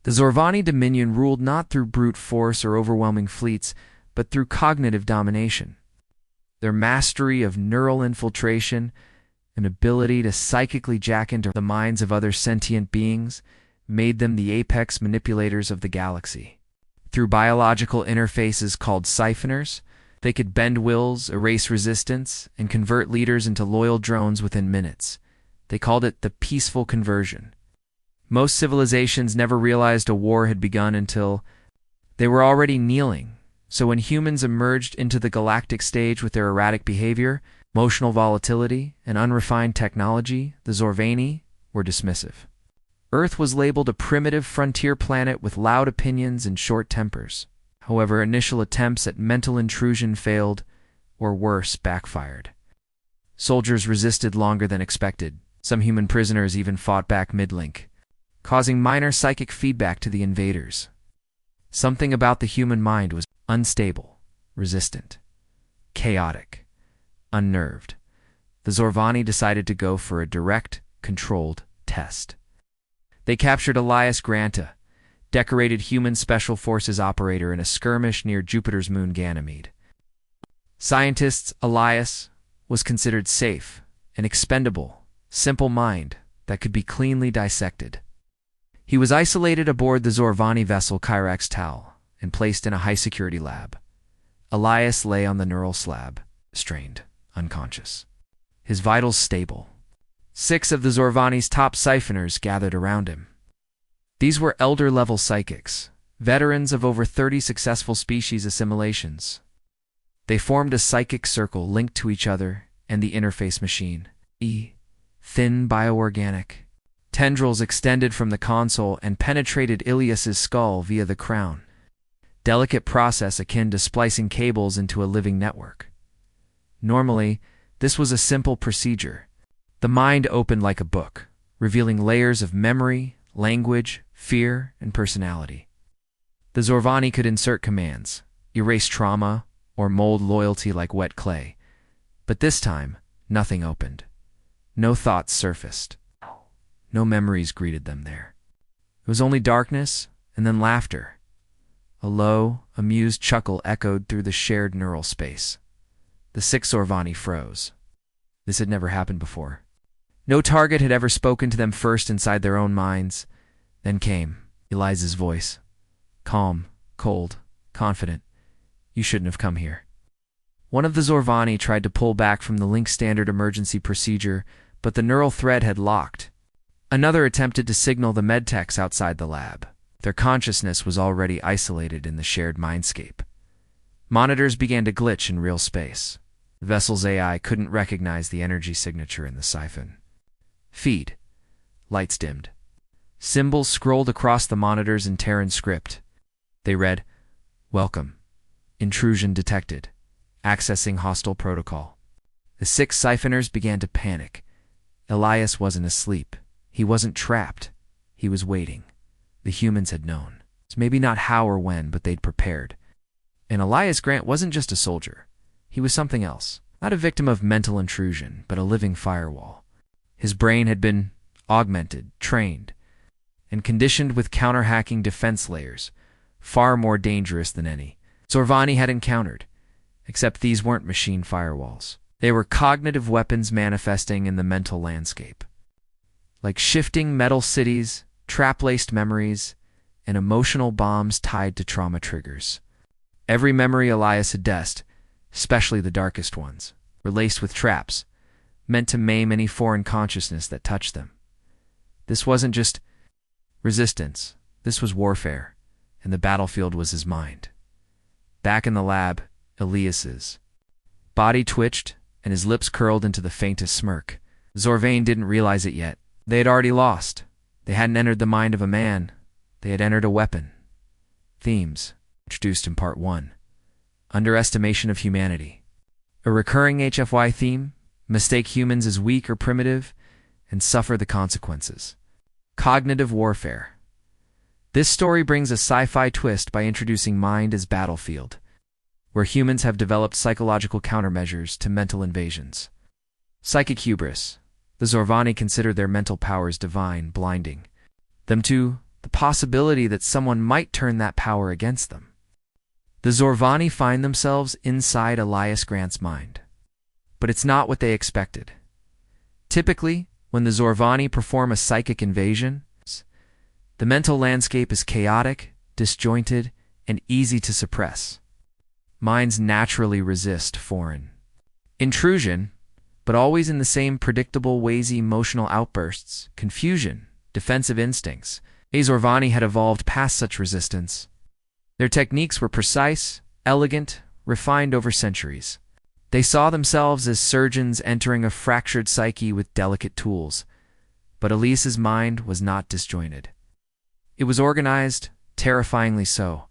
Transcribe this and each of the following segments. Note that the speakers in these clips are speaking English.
The Zorvani dominion ruled not through brute force or overwhelming fleets, but through cognitive domination. Their mastery of neural infiltration, an ability to psychically jack into the minds of other sentient beings, made them the apex manipulators of the galaxy. Through biological interfaces called siphoners, they could bend wills, erase resistance, and convert leaders into loyal drones within minutes. They called it the peaceful conversion. Most civilizations never realized a war had begun until they were already kneeling. So when humans emerged into the galactic stage with their erratic behavior, emotional volatility, and unrefined technology, the Zorvani were dismissive. Earth was labeled a primitive frontier planet with loud opinions and short tempers. However, initial attempts at mental intrusion failed, or worse, backfired. Soldiers resisted longer than expected. Some human prisoners even fought back mid-link, causing minor psychic feedback to the invaders. Something about the human mind was unstable, resistant, chaotic, unnerved. The Zorvani decided to go for a direct, controlled test. They captured Elias Granta, decorated human special forces operator in a skirmish near Jupiter's moon Ganymede. Scientists, Elias was considered safe, an expendable, simple mind that could be cleanly dissected. He was isolated aboard the Zorvani vessel Kyrax Tal and placed in a high-security lab. Elias lay on the neural slab, strained, unconscious. His vitals stable. 6 of the Zorvani's top siphoners gathered around him. These were elder-level psychics, veterans of over 30 successful species assimilations. They formed a psychic circle linked to each other and the interface machine. Thin bioorganic. Tendrils extended from the console and penetrated Ilias's skull via the crown. Delicate process akin to splicing cables into a living network. Normally, this was a simple procedure. The mind opened like a book, revealing layers of memory, language, fear, and personality. The Zorvani could insert commands, erase trauma, or mold loyalty like wet clay. But this time, nothing opened. No thoughts surfaced. No memories greeted them there. It was only darkness and then laughter. A low, amused chuckle echoed through the shared neural space. The 6 Zorvani froze. This had never happened before. No target had ever spoken to them first inside their own minds. Then came Eliza's voice. Calm, cold, confident. You shouldn't have come here. One of the Zorvani tried to pull back from the Link standard emergency procedure, but the neural thread had locked. Another attempted to signal the medtechs outside the lab. Their consciousness was already isolated in the shared mindscape. Monitors began to glitch in real space. The vessel's AI couldn't recognize the energy signature in the siphon. Feed. Lights dimmed. Symbols scrolled across the monitors in Terran script. They read, "Welcome. Intrusion detected. Accessing hostile protocol." The 6 siphoners began to panic. Elias wasn't asleep. He wasn't trapped. He was waiting. The humans had known. It's maybe not how or when, but they'd prepared. And Elias Grant wasn't just a soldier. He was something else. Not a victim of mental intrusion, but a living firewall. His brain had been augmented, trained, and conditioned with counter-hacking defense layers, far more dangerous than any Zorvani had encountered. Except these weren't machine firewalls. They were cognitive weapons manifesting in the mental landscape. Like shifting metal cities, trap-laced memories, and emotional bombs tied to trauma triggers. Every memory Elias had dessed, especially the darkest ones, were laced with traps, meant to maim any foreign consciousness that touched them. This wasn't just resistance. This was warfare, and the battlefield was his mind. Back in the lab, Elias's body twitched, and his lips curled into the faintest smirk. Zorvane didn't realize it yet. They had already lost. They hadn't entered the mind of a man. They had entered a weapon. Themes, introduced in Part 1. Underestimation of humanity. A recurring HFY theme, mistake humans as weak or primitive, and suffer the consequences. Cognitive warfare. This story brings a sci-fi twist by introducing mind as battlefield, where humans have developed psychological countermeasures to mental invasions. Psychic hubris. The Zorvani consider their mental powers divine, blinding them to the possibility that someone might turn that power against them. The Zorvani find themselves inside Elias Grant's mind. But it's not what they expected. Typically, when the Zorvani perform a psychic invasion, the mental landscape is chaotic, disjointed, and easy to suppress. Minds naturally resist foreign intrusion, but always in the same predictable ways: emotional outbursts, confusion, defensive instincts. The Zorvani had evolved past such resistance. Their techniques were precise, elegant, refined over centuries. They saw themselves as surgeons entering a fractured psyche with delicate tools. But Elias's mind was not disjointed. It was organized, terrifyingly so.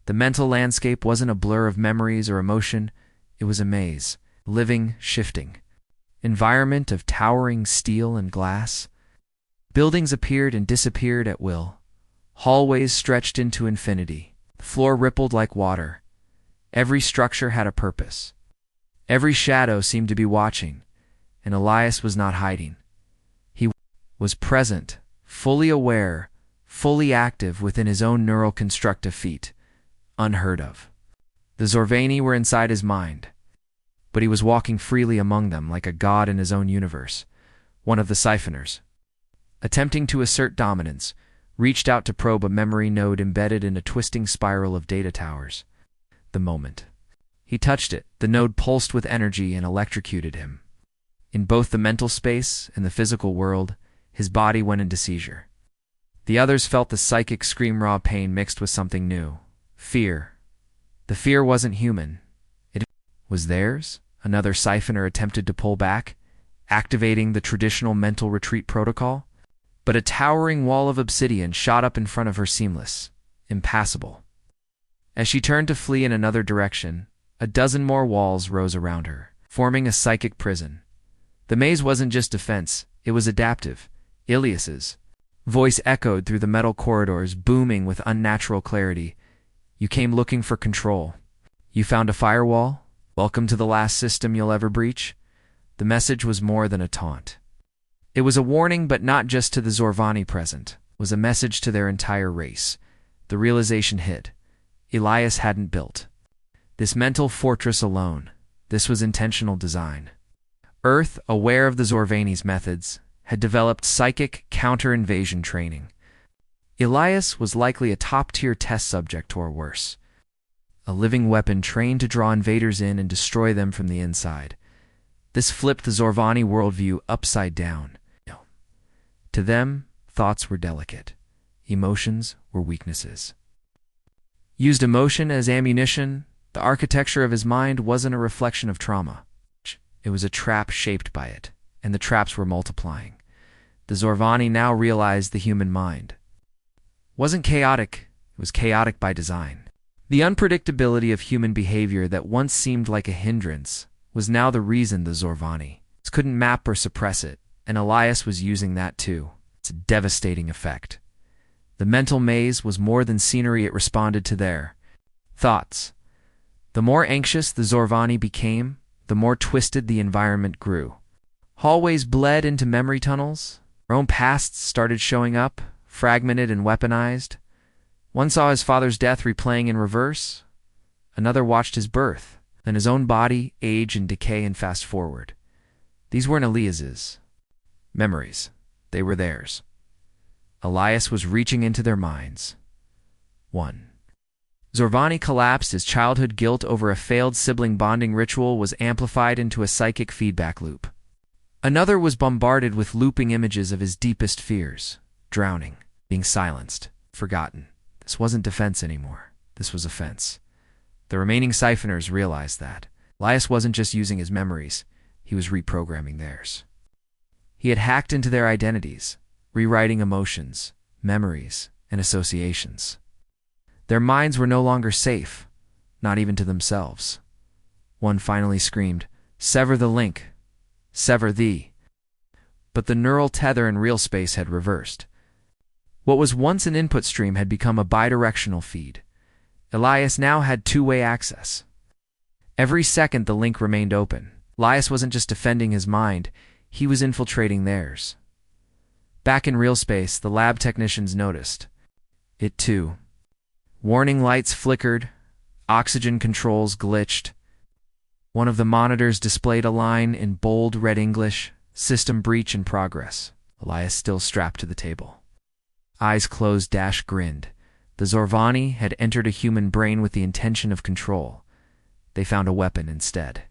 The mental landscape wasn't a blur of memories or emotion. It was a maze, living, shifting. Environment of towering steel and glass. Buildings appeared and disappeared at will. Hallways stretched into infinity. The floor rippled like water. Every structure had a purpose. Every shadow seemed to be watching, and Elias was not hiding. He was present, fully aware, fully active within his own neural constructive feat. Unheard of. The Zorvani were inside his mind, but he was walking freely among them like a god in his own universe. One of the siphoners, attempting to assert dominance, reached out to probe a memory node embedded in a twisting spiral of data towers. The moment he touched it, the node pulsed with energy and electrocuted him. In both the mental space and the physical world, his body went into seizure. The others felt the psychic scream, raw pain mixed with something new. Fear. The fear wasn't human. It was theirs. Another siphoner attempted to pull back, activating the traditional mental retreat protocol. But a towering wall of obsidian shot up in front of her, seamless, impassable. As she turned to flee in another direction, a dozen more walls rose around her, forming a psychic prison. The maze wasn't just defense, it was adaptive. Elias's voice echoed through the metal corridors, booming with unnatural clarity. You came looking for control. You found a firewall? Welcome to the last system you'll ever breach? The message was more than a taunt. It was a warning, but not just to the Zorvani present. It was a message to their entire race. The realization hit. Elias hadn't built this mental fortress alone. This was intentional design. Earth, aware of the Zorvani's methods, had developed psychic counter-invasion training. Elias was likely a top-tier test subject or worse. A living weapon trained to draw invaders in and destroy them from the inside. This flipped the Zorvani worldview upside down. To them, thoughts were delicate. Emotions were weaknesses. Used emotion as ammunition, the architecture of his mind wasn't a reflection of trauma. It was a trap shaped by it, and the traps were multiplying. The Zorvani now realized the human mind wasn't chaotic, it was chaotic by design. The unpredictability of human behavior that once seemed like a hindrance was now the reason the Zorvani couldn't map or suppress it, and Elias was using that too. It's a devastating effect. The mental maze was more than scenery, it responded to their thoughts. The more anxious the Zorvani became, the more twisted the environment grew. Hallways bled into memory tunnels. Their own pasts started showing up, fragmented and weaponized. One saw his father's death replaying in reverse. Another watched his birth, then his own body, age and decay, and fast forward. These weren't Elias's memories. They were theirs. Elias was reaching into their minds. 1. Zorvani collapsed as childhood guilt over a failed sibling bonding ritual was amplified into a psychic feedback loop. Another was bombarded with looping images of his deepest fears: drowning, being silenced, forgotten. This wasn't defense anymore. This was offense. The remaining siphoners realized that Elias wasn't just using his memories, he was reprogramming theirs. He had hacked into their identities, rewriting emotions, memories, and associations. Their minds were no longer safe, not even to themselves. One finally screamed, "Sever the link! Sever thee!" But the neural tether in real space had reversed. What was once an input stream had become a bidirectional feed. Elias now had two-way access. Every second the link remained open. Elias wasn't just defending his mind, he was infiltrating theirs. Back in real space, the lab technicians noticed. It too. Warning lights flickered, oxygen controls glitched. One of the monitors displayed a line in bold red English, "System breach in progress." Elias still strapped to the table. Eyes closed, Dash grinned. The Zorvani had entered a human brain with the intention of control. They found a weapon instead.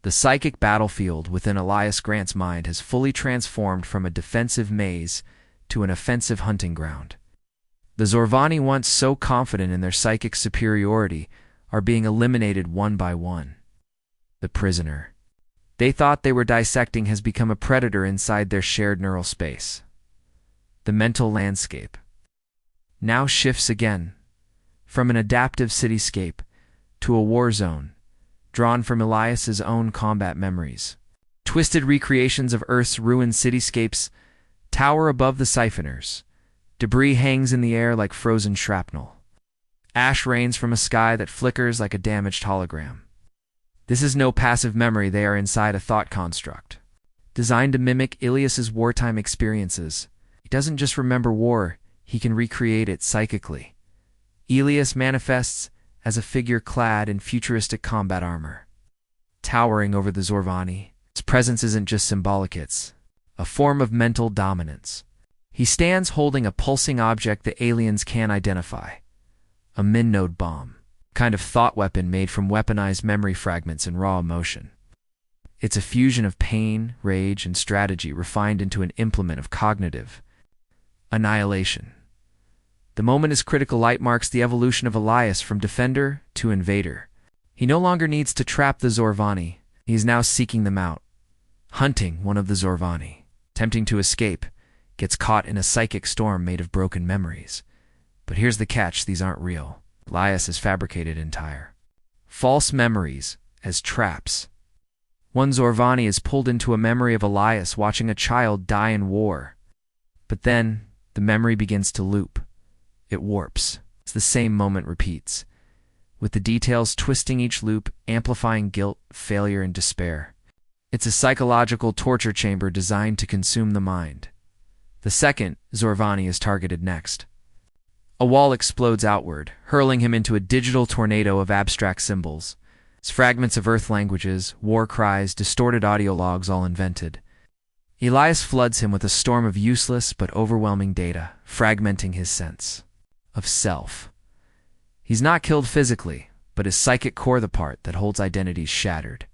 The psychic battlefield within Elias Grant's mind has fully transformed from a defensive maze to an offensive hunting ground. The Zorvani, once so confident in their psychic superiority, are being eliminated one by one. The prisoner they thought they were dissecting has become a predator inside their shared neural space. The mental landscape now shifts again, from an adaptive cityscape to a war zone, drawn from Elias's own combat memories. Twisted recreations of Earth's ruined cityscapes tower above the siphoners. Debris hangs in the air like frozen shrapnel. Ash rains from a sky that flickers like a damaged hologram. This is no passive memory, they are inside a thought construct, designed to mimic Ilias's wartime experiences. He doesn't just remember war, he can recreate it psychically. Ilias manifests as a figure clad in futuristic combat armor, towering over the Zorvani. His presence isn't just symbolic, it's a form of mental dominance. He stands holding a pulsing object the aliens can't identify, a min-node bomb, kind of thought weapon made from weaponized memory fragments and raw emotion. It's a fusion of pain, rage, and strategy refined into an implement of cognitive annihilation. The moment is critical. Light marks the evolution of Elias from defender to invader. He no longer needs to trap the Zorvani. He is now seeking them out, hunting one of the Zorvani. Attempting to escape, gets caught in a psychic storm made of broken memories. But here's the catch, these aren't real. Elias has fabricated entire false memories as traps. One Zorvani is pulled into a memory of Elias watching a child die in war. But then, the memory begins to loop. It warps. It's the same moment repeats, with the details twisting each loop, amplifying guilt, failure, and despair. It's a psychological torture chamber designed to consume the mind. The second Zorvani is targeted next. A wall explodes outward, hurling him into a digital tornado of abstract symbols. It's fragments of Earth languages, war cries, distorted audio logs, all invented. Elias floods him with a storm of useless but overwhelming data, fragmenting his sense of self. He's not killed physically, but his psychic core, the part that holds identities, shattered.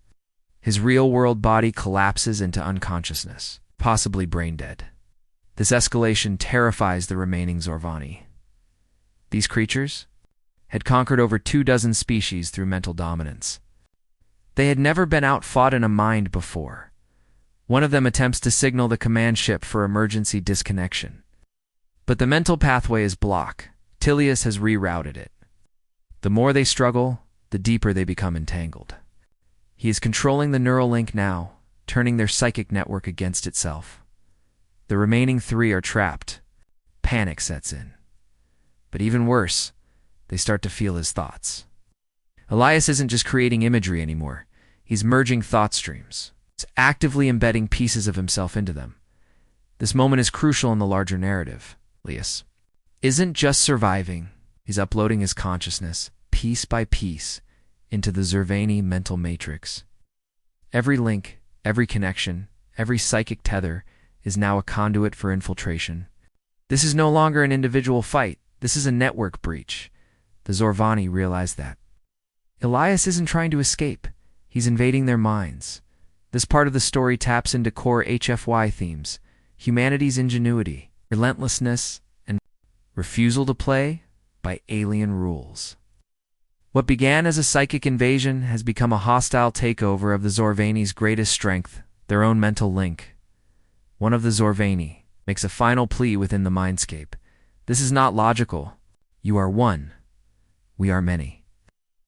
His real-world body collapses into unconsciousness, possibly brain-dead. This escalation terrifies the remaining Zorvani. These creatures had conquered over 24 species through mental dominance. They had never been outfought in a mind before. One of them attempts to signal the command ship for emergency disconnection. But the mental pathway is blocked. Tilius has rerouted it. The more they struggle, the deeper they become entangled. He is controlling the neural link now, turning their psychic network against itself. The remaining 3 are trapped. Panic sets in. But even worse, they start to feel his thoughts. Elias isn't just creating imagery anymore. He's merging thought streams. He's actively embedding pieces of himself into them. This moment is crucial in the larger narrative. Elias isn't just surviving. He's uploading his consciousness, piece by piece, into the Zorvani mental matrix. Every link, every connection, every psychic tether is now a conduit for infiltration. This is no longer an individual fight. This is a network breach. The Zorvani realize that. Elias isn't trying to escape. He's invading their minds. This part of the story taps into core HFY themes: humanity's ingenuity, relentlessness, and refusal to play by alien rules. What began as a psychic invasion has become a hostile takeover of the Zorvani's greatest strength, their own mental link. One of the Zorvani makes a final plea within the mindscape. This is not logical. You are one. We are many.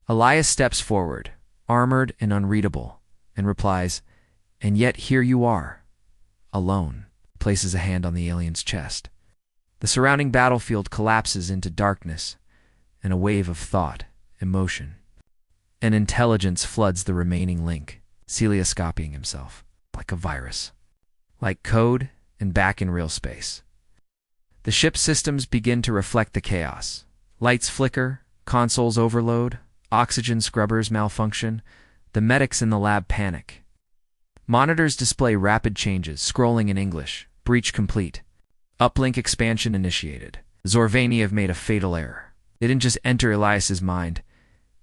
Elias steps forward, armored and unreadable, and replies, "And yet here you are, alone," places a hand on the alien's chest. The surrounding battlefield collapses into darkness, and a wave of thought, emotion, and intelligence floods the remaining link, celioscopying himself like a virus, like code and back in real space. The ship's systems begin to reflect the chaos. Lights flicker, consoles overload, oxygen scrubbers malfunction, the medics in the lab panic. Monitors display rapid changes, scrolling in English. Breach complete. Uplink expansion initiated. Zorvani have made a fatal error. They didn't just enter Elias's mind,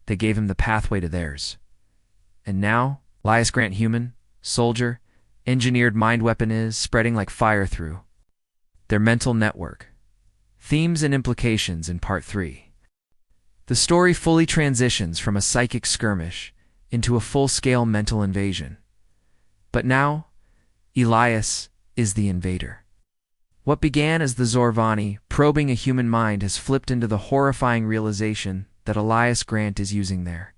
they gave him the pathway to theirs. And now, Elias Grant human, soldier, engineered mind weapon is spreading like fire through their mental network. Themes and implications in Part 3. The story fully transitions from a psychic skirmish into a full-scale mental invasion. But now, Elias is the invader. What began as the Zorvani probing a human mind has flipped into the horrifying realization that Elias Grant is using their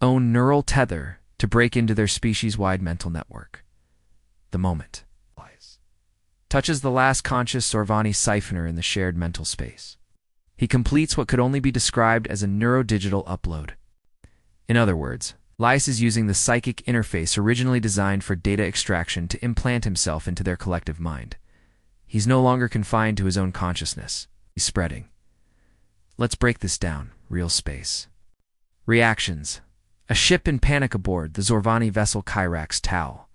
own neural tether to break into their species-wide mental network. The moment Elias touches the last conscious Zorvani siphoner in the shared mental space. He completes what could only be described as a neurodigital upload. In other words, Elias is using the psychic interface originally designed for data extraction to implant himself into their collective mind. He's no longer confined to his own consciousness. He's spreading. Let's break this down. Real space. Reactions. A ship in panic aboard the Zorvani vessel Kyrax Tau.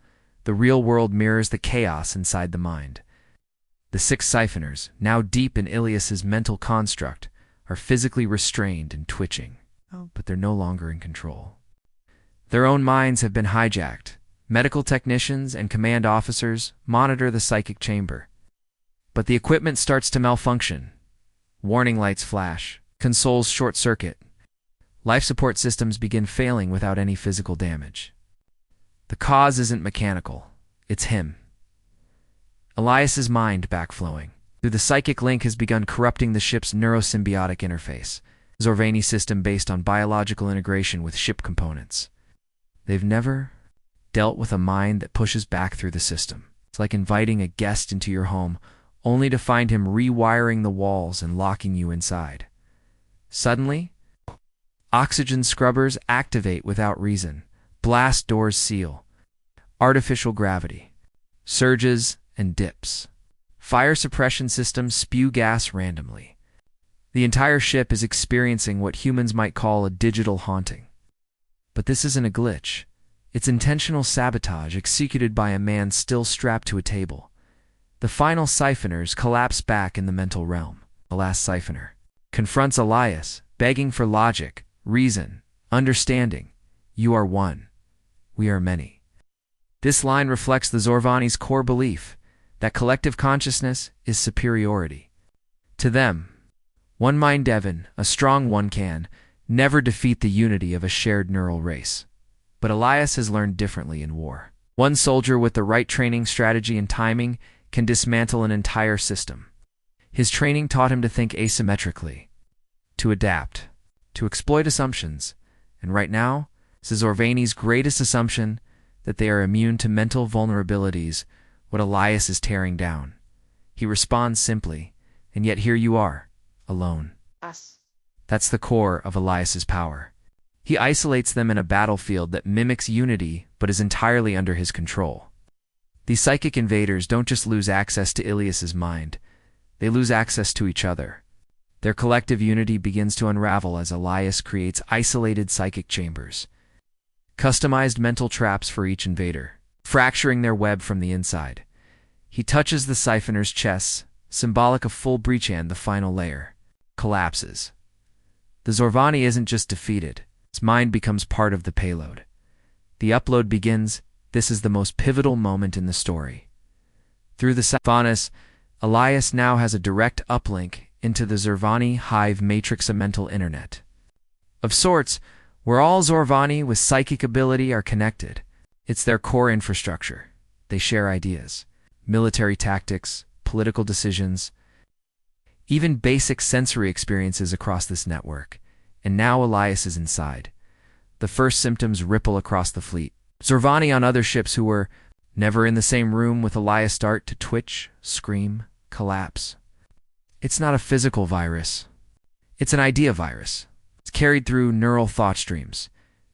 The real world mirrors the chaos inside the mind. The 6 siphoners, now deep in Ilias's mental construct, are physically restrained and twitching, but they're no longer in control. Their own minds have been hijacked. Medical technicians and command officers monitor the psychic chamber. But the equipment starts to malfunction. Warning lights flash, consoles short-circuit. Life support systems begin failing without any physical damage. The cause isn't mechanical, it's him. Elias's mind backflowing. Through the psychic link has begun corrupting the ship's neurosymbiotic interface, Zorvani system based on biological integration with ship components. They've never dealt with a mind that pushes back through the system. It's like inviting a guest into your home, only to find him rewiring the walls and locking you inside. Suddenly, oxygen scrubbers activate without reason. Blast doors seal. Artificial gravity. Surges and dips. Fire suppression systems spew gas randomly. The entire ship is experiencing what humans might call a digital haunting. But this isn't a glitch. It's intentional sabotage executed by a man still strapped to a table. The final siphoners collapse back in the mental realm. The last siphoner confronts Elias, begging for logic, reason, understanding. You are one. We are many. This line reflects the Zorvani's core belief that collective consciousness is superiority. To them, one mind Devon, a strong one can, never defeat the unity of a shared neural race. But Elias has learned differently in war. One soldier with the right training, strategy, and timing can dismantle an entire system. His training taught him to think asymmetrically, to adapt, to exploit assumptions, and right now, this is Zorvani's greatest assumption that they are immune to mental vulnerabilities, what Elias is tearing down. He responds simply, and yet here you are, alone. That's the core of Elias's power. He isolates them in a battlefield that mimics unity but is entirely under his control. These psychic invaders don't just lose access to Ilias's mind, they lose access to each other. Their collective unity begins to unravel as Elias creates isolated psychic chambers, customized mental traps for each invader, fracturing their web from the inside. He touches the siphoner's chests, symbolic of full breach, and the final layer collapses. The Zorvani isn't just defeated, its mind becomes part of the payload. The upload begins. This is the most pivotal moment in the story. Through the Siphonis, Elias now has a direct uplink into the Zorvani hive matrix, a mental internet of sorts, where all Zorvani with psychic ability are connected. It's their core infrastructure. They share ideas, military tactics, political decisions, even basic sensory experiences across this network. And now Elias is inside. The first symptoms ripple across the fleet. Zorvani on other ships who were never in the same room with Elias start to twitch, scream, collapse. It's not a physical virus. It's an idea virus. It's carried through neural thought streams.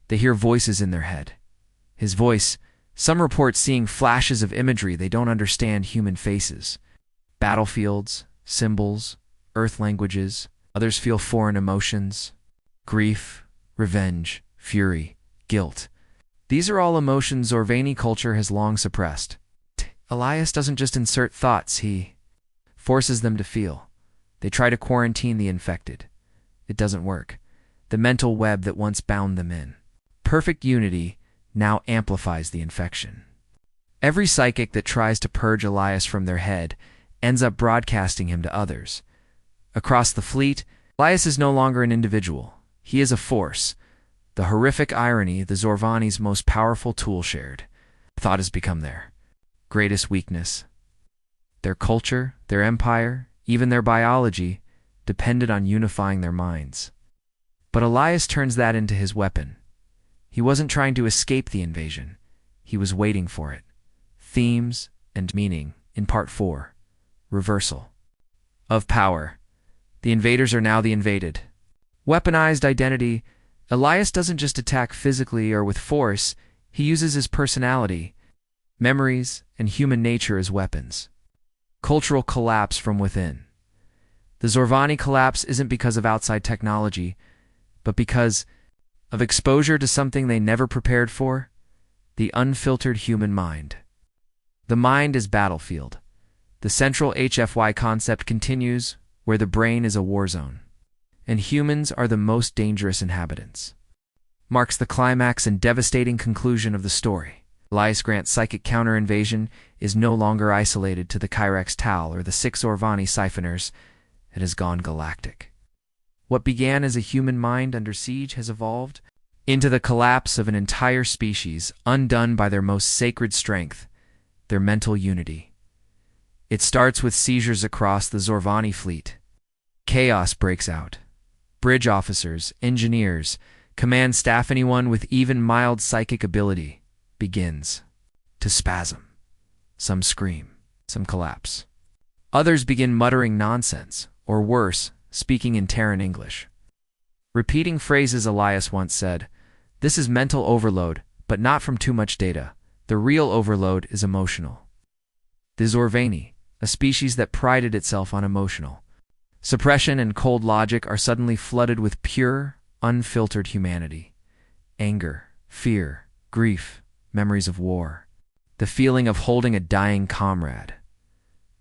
They hear voices in their head. His voice, some report seeing flashes of imagery they don't understand, human faces, battlefields, symbols, earth languages. Others feel foreign emotions, grief, revenge, fury, guilt. These are all emotions Zorvani culture has long suppressed. Elias doesn't just insert thoughts, he forces them to feel. They try to quarantine the infected. It doesn't work. The mental web that once bound them in perfect unity now amplifies the infection. Every psychic that tries to purge Elias from their head ends up broadcasting him to others. Across the fleet, Elias is no longer an individual. He is a force. The horrific irony, the Zorvani's most powerful tool shared. Thought has become their greatest weakness. Their culture, their empire, even their biology, depended on unifying their minds. But Elias turns that into his weapon. He wasn't trying to escape the invasion. He was waiting for it. Themes and meaning in Part 4. Reversal of power. The invaders are now the invaded. Weaponized identity. Elias doesn't just attack physically or with force. He uses his personality, memories, and human nature as weapons. Cultural collapse from within. The Zorvani collapse isn't because of outside technology, but because of exposure to something they never prepared for, the unfiltered human mind. The mind is battlefield. The central HFY concept continues, where the brain is a war zone, and humans are the most dangerous inhabitants. Marks the climax and devastating conclusion of the story. Elias Grant's psychic counter-invasion is no longer isolated to the Kyrex Tal or the 6 Zorvani siphoners. It has gone galactic. What began as a human mind under siege has evolved into the collapse of an entire species, undone by their most sacred strength, their mental unity. It starts with seizures across the Zorvani fleet. Chaos breaks out. Bridge officers, engineers, command staff, anyone with even mild psychic ability begins to spasm. Some scream, some collapse. Others begin muttering nonsense, or worse, speaking in Terran English. Repeating phrases Elias once said, "This is mental overload, but not from too much data. The real overload is emotional." The Zorvani, a species that prided itself on emotional suppression and cold logic, are suddenly flooded with pure, unfiltered humanity. Anger, fear, grief, memories of war. The feeling of holding a dying comrade.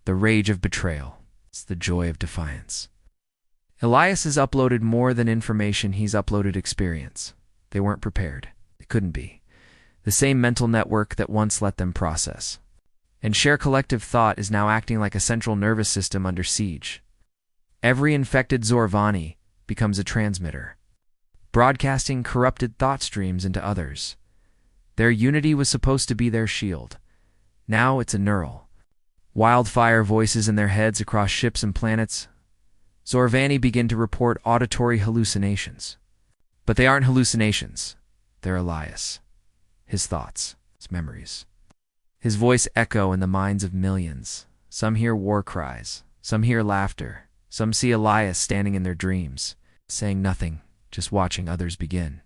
The rage of betrayal. It's the joy of defiance. Elias has uploaded more than information, he's uploaded experience. They weren't prepared. They couldn't be. The same mental network that once let them process and share collective thought is now acting like a central nervous system under siege. Every infected Zorvani becomes a transmitter, broadcasting corrupted thought streams into others. Their unity was supposed to be their shield. Now it's a neural. Wildfire voices in their heads across ships and planets. Zorvani begin to report auditory hallucinations. But they aren't hallucinations. They're Elias. His thoughts, his memories. His voice echo in the minds of millions. Some hear war cries. Some hear laughter. Some see Elias standing in their dreams, saying nothing, just watching others begin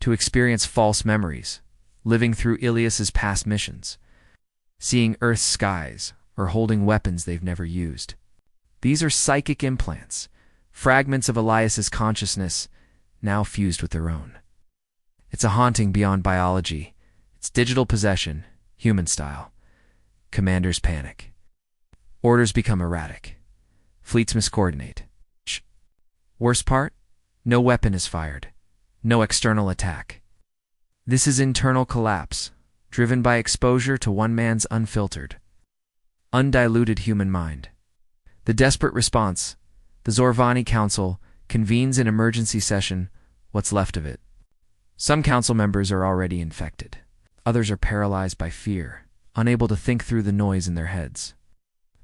to experience false memories, living through Ilias's past missions, seeing Earth's skies, or holding weapons they've never used. These are psychic implants, fragments of Elias's consciousness, now fused with their own. It's a haunting beyond biology. It's digital possession, human style. Commanders panic. Orders become erratic. Fleets miscoordinate. Worst part? No weapon is fired. No external attack. This is internal collapse, driven by exposure to one man's unfiltered, undiluted human mind. The desperate response. The Zorvani Council convenes an emergency session, what's left of it. Some council members are already infected. Others are paralyzed by fear, unable to think through the noise in their heads.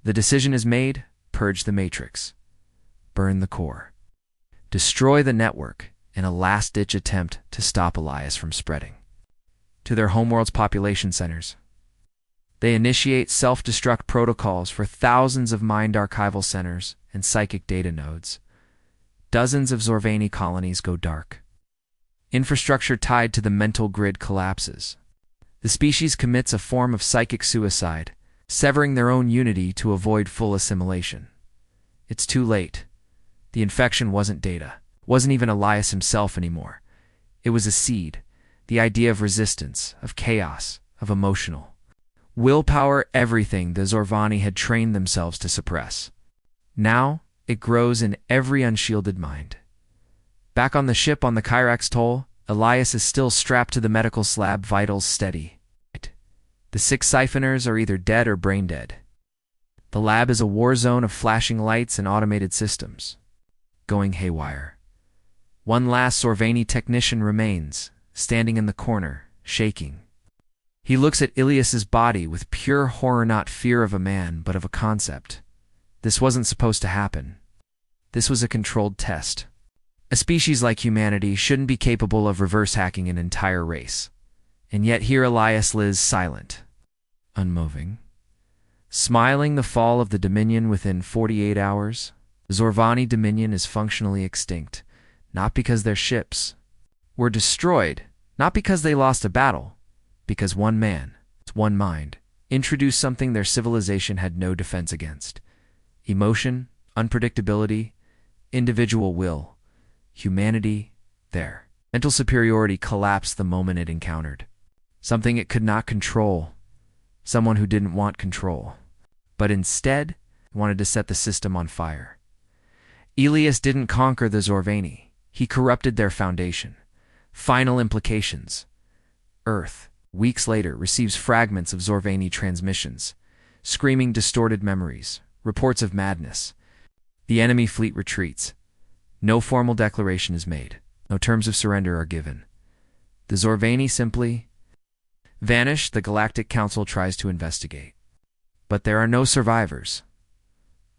The decision is made: purge the matrix, burn the core, destroy the network in a last-ditch attempt to stop Elias from spreading to their homeworld's population centers. They initiate self-destruct protocols for thousands of mind archival centers and psychic data nodes. Dozens of Zorvani colonies go dark. Infrastructure tied to the mental grid collapses. The species commits a form of psychic suicide, severing their own unity to avoid full assimilation. It's too late. The infection wasn't Data. Wasn't even Elias himself anymore. It was a seed. The idea of resistance, of chaos, of emotional willpower, everything the Zorvani had trained themselves to suppress. Now, it grows in every unshielded mind. Back on the ship on the Kyrax Toll, Elias is still strapped to the medical slab, vitals steady. The 6 siphoners are either dead or brain dead. The lab is a war zone of flashing lights and automated systems, going haywire. One last Zorvani technician remains, standing in the corner, shaking. He looks at Ilias's body with pure horror, not fear of a man, but of a concept. This wasn't supposed to happen. This was a controlled test. A species like humanity shouldn't be capable of reverse hacking an entire race. And yet here Elias lies silent, unmoving, smiling the fall of the Dominion within 48 hours. The Zorvani Dominion is functionally extinct, not because their ships were destroyed, not because they lost a battle, because one man, one mind, introduced something their civilization had no defense against. Emotion, unpredictability, individual will, humanity, their mental superiority collapsed the moment it encountered something it could not control, someone who didn't want control, but instead wanted to set the system on fire. Elias didn't conquer the Zorvani. He corrupted their foundation. Final implications. Earth, weeks later, receives fragments of Zorvani transmissions, screaming distorted memories, reports of madness. The enemy fleet retreats. No formal declaration is made. No terms of surrender are given. The Zorvani simply vanish. The Galactic Council tries to investigate. But there are no survivors.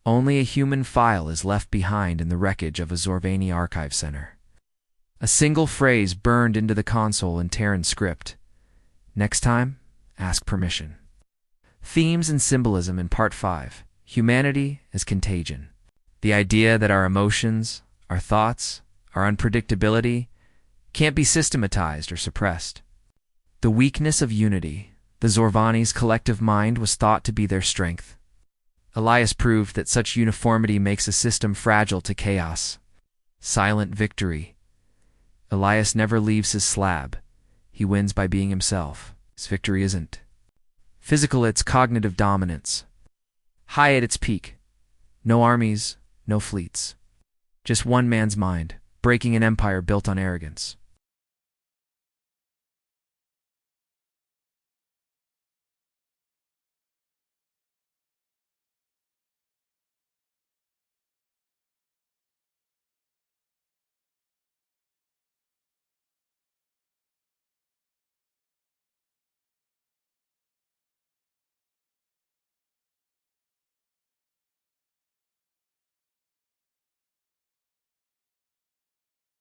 Only a human file is left behind in the wreckage of a Zorvani archive center. A single phrase burned into the console in Terran script. Next time, ask permission. Themes and symbolism in Part 5. Humanity as contagion. The idea that our emotions, our thoughts, our unpredictability can't be systematized or suppressed. The weakness of unity. The Zorvani's collective mind was thought to be their strength. Elias proved that such uniformity makes a system fragile to chaos. Silent victory. Elias never leaves his slab. He wins by being himself. His victory isn't physical, it's cognitive dominance. High at its peak. No armies, no fleets. Just one man's mind, breaking an empire built on arrogance.